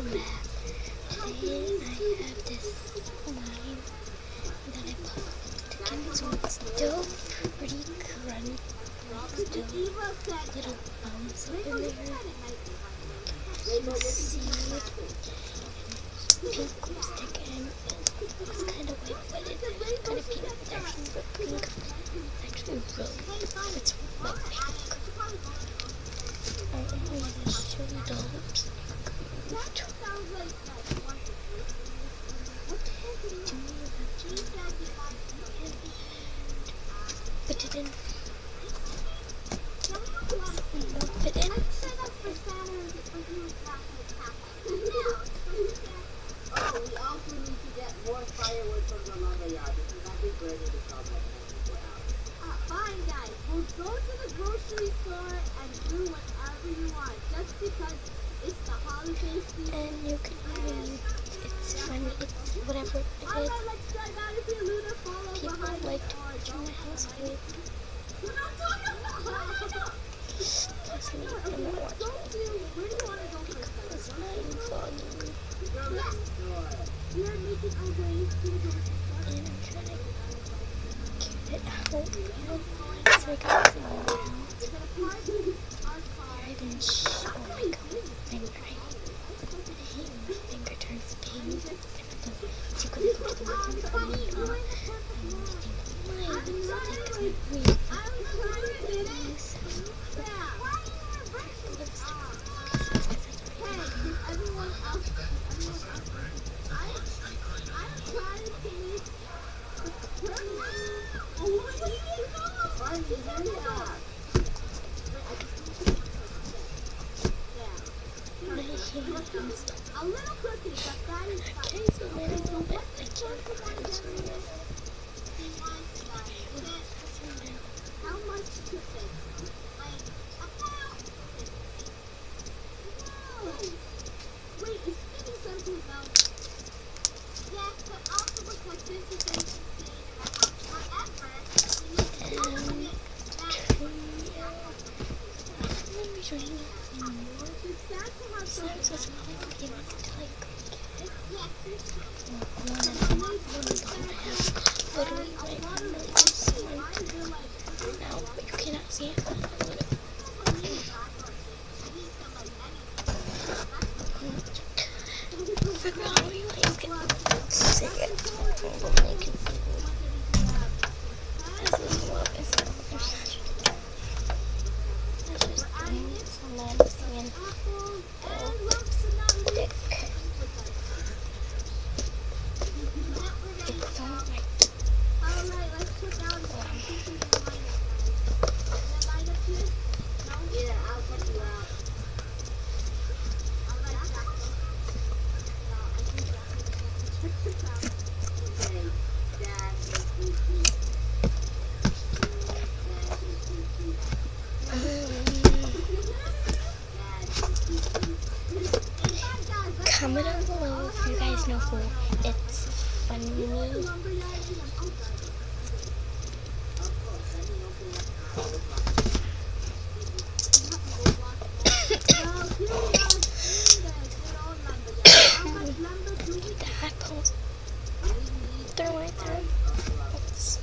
back. Today I have this line that I put lipstick in, so it's still pretty crunchy. Still little bumps up in there. You can see pink lipstick and it looks kind of white, but it's kind of pink. It's actually white pink. It's actually really, it's white pink. Oh, it's so dull pink. Put it in. Fit in. Oh, we also need to get more firewood from the lumberyard because I think we're ready to sell that before out. Fine, guys. We'll go to the grocery store and do whatever you want, just because it's the holiday season. And you can use, it's funny, it's whatever it is. People like to watch in my household. Plus me, I'm not watching it because I'm vlogging. We're making our way to the grocery store. And I'm trying to get it out. It's like I'm sitting down. I've been oh my god, my finger. I hate when my finger turns pink. So you could go to the bathroom for me. And my lipstick is really nice. A little crooked, but that is fine. Okay, so wait a little bit. I can't zoom in. How much to fix? Like, about 50. Wait, is Skinny something about? Yes, but also because this is a however, Let me show you more. So I'm so sorry to get it to like get it. One of them I have literally right in the middle of someone now, but you cannot see it. Figure out how you guys can see it. We'll make it. This is what is comment down below if you guys know who it's funny. That post. They're right there. That's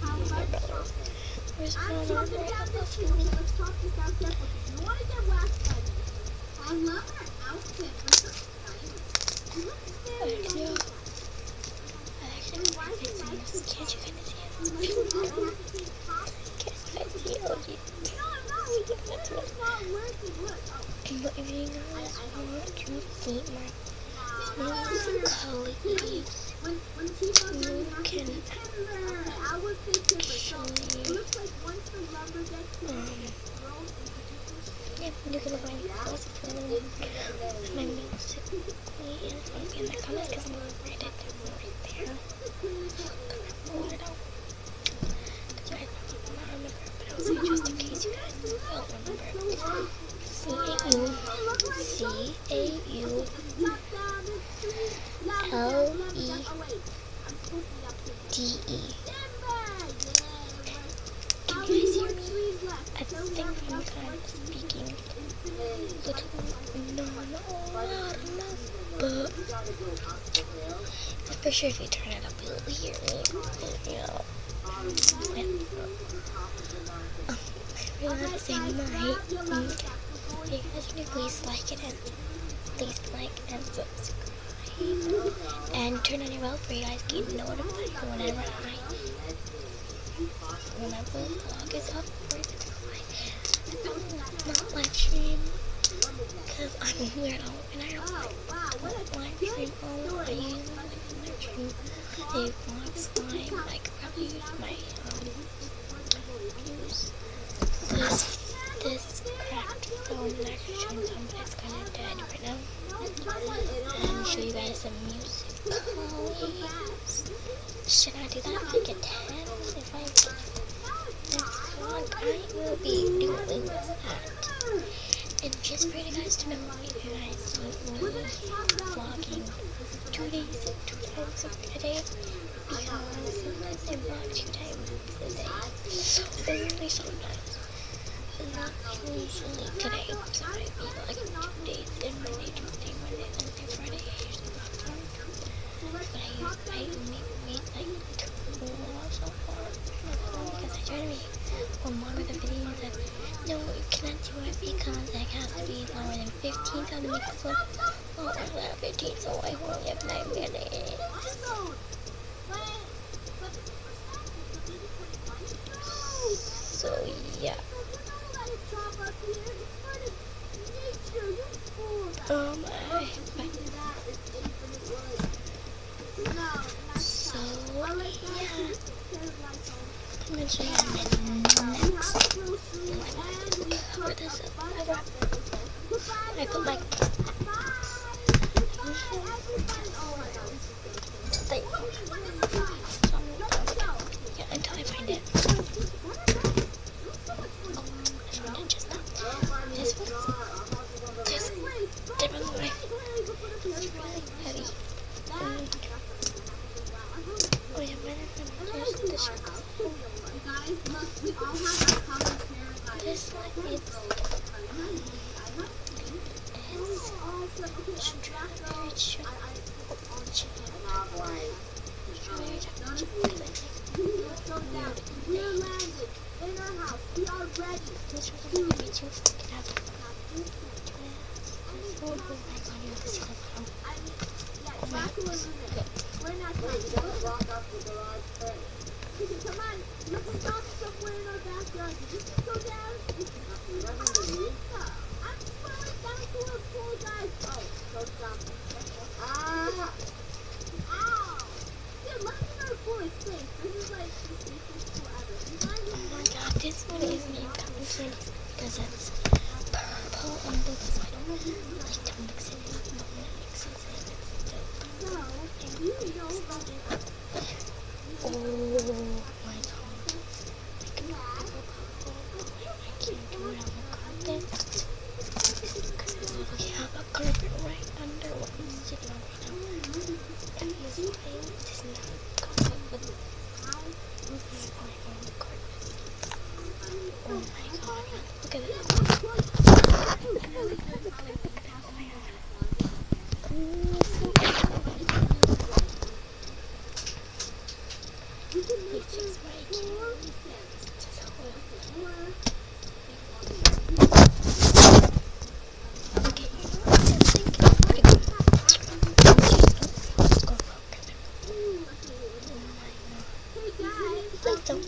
my brother. Where's my brother? I love you. I love her outfit. Actually, can't you guys see it? Can't you guys see it? Oh, geez. But if you guys want to see my new colleagues, you can yeah, you can look at my clothes for my music and it's going to be in the comments because I'm going to write it down right there. Pull it out. Because you guys might not remember, but I'll say just in case you guys will remember. C-A-U-L-E-D-E. Can you guys hear me? I think I'm kind of speaking. but for sure if you turn it up, you'll hear me. You know. We have to say my. If you guys can please like it and please like and subscribe and turn on your bell so you guys get notified whenever the vlog is up or if it's not live stream because I'm a weirdo and I don't live stream all I use live stream a vlog slime. I could probably use my use this craft phone live stream but it's kind of dead right now. And show you guys some music. Should I do that like a 10? If I next vlog, I will be doing that. And just for you guys to know, if you guys see me vlogging 2 days, 2 times a day, because sometimes I vlog 2 times a day. So only sometimes. Not usually today, so it might be like 2 days, and Monday, Tuesday, Wednesday, Friday, I usually vlog on 2. But I made like 2 so far, because I try to make one more of the videos that, no, you cannot do it because it has to be lower than 15, so to make this one lower than 15, so I only have 9 minutes. So, yeah. So, yeah. I'm going to show you my next cover this up. I put my yeah, until I find it. Oh, I found it just now. This different way. It's really heavy. Oh yeah, here's the shirt. This one is strawberry chocolate. This was going to be too fucking heavy. Oh my god, you have to see the bottom. Oh my goodness. Okay. Come on, you can stop somewhere in our backyard. You just go down. I'm falling down to a pool, guys. Oh, don't stop. Ah! Ow! Dude, look at our pool. It's safe. This is like the safest pool ever. Oh my god, this one is named Cotton Candy because it's purple and blue because I don't like to mix it up, but when it mixes it, it's dope. So, if you know about it, oh my god. I can't do it on the carpet because I literally have a carpet right under what I'm sitting on right now. And this line does not go up with this line on the carpet. Oh my god, look at this. Oh my god. It's just my kid. It's just horrible. Okay, let's go. Oh my god. Please don't.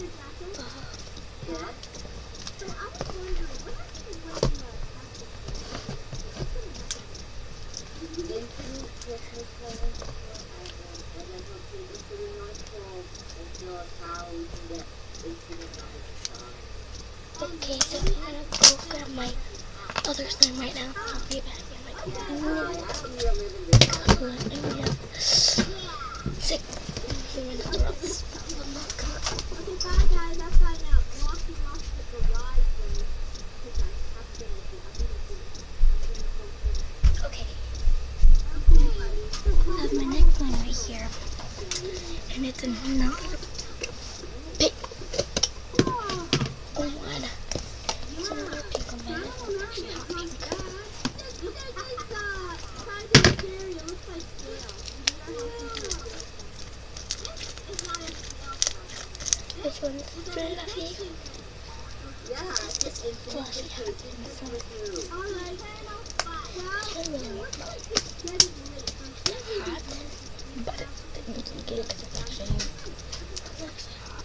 Okay, so I'm gonna go grab my other slime right now. I'll be back in my sick. Okay. I have my next slime right here. And it's another big one. It's another pink one, but it's actually hot pink. fluffy. Yeah, This is fluffy. It's not alright. hot, but you can get it because it's actually hot.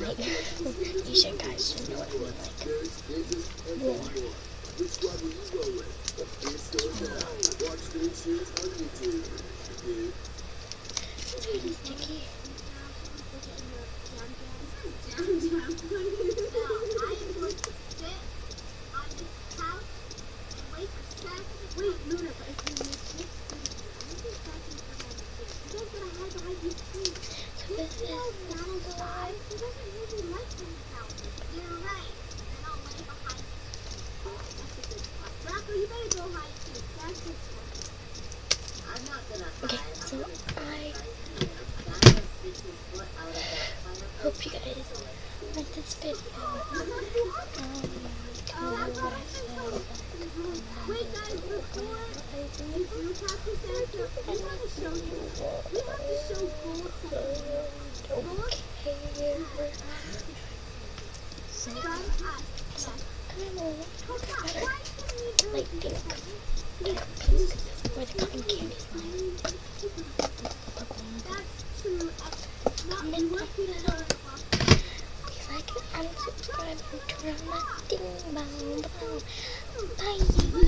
Like, you should guys should know what I mean, like, warm. Which one will you go with? It's watch Green Shoes on YouTube. Dude. It's really sticky. Wait, Luna, but if you make this, you guys gotta hide behind these trees. So this is Donald alive. He doesn't really like himself. You're right. And I'll lay behind you. That's a good spot. Rocco, you better go hide too. That's good spot. I'm not gonna hide. okay. So I hope you guys like this video. Wait, guys, before you talk to Santa, we want to show you. We have to show gold So from us. I'm a Come on, better why can we do like pink, where the cotton candy's lying. That's true. Comment down below. Please like and subscribe and turn on that ding bell. Bye.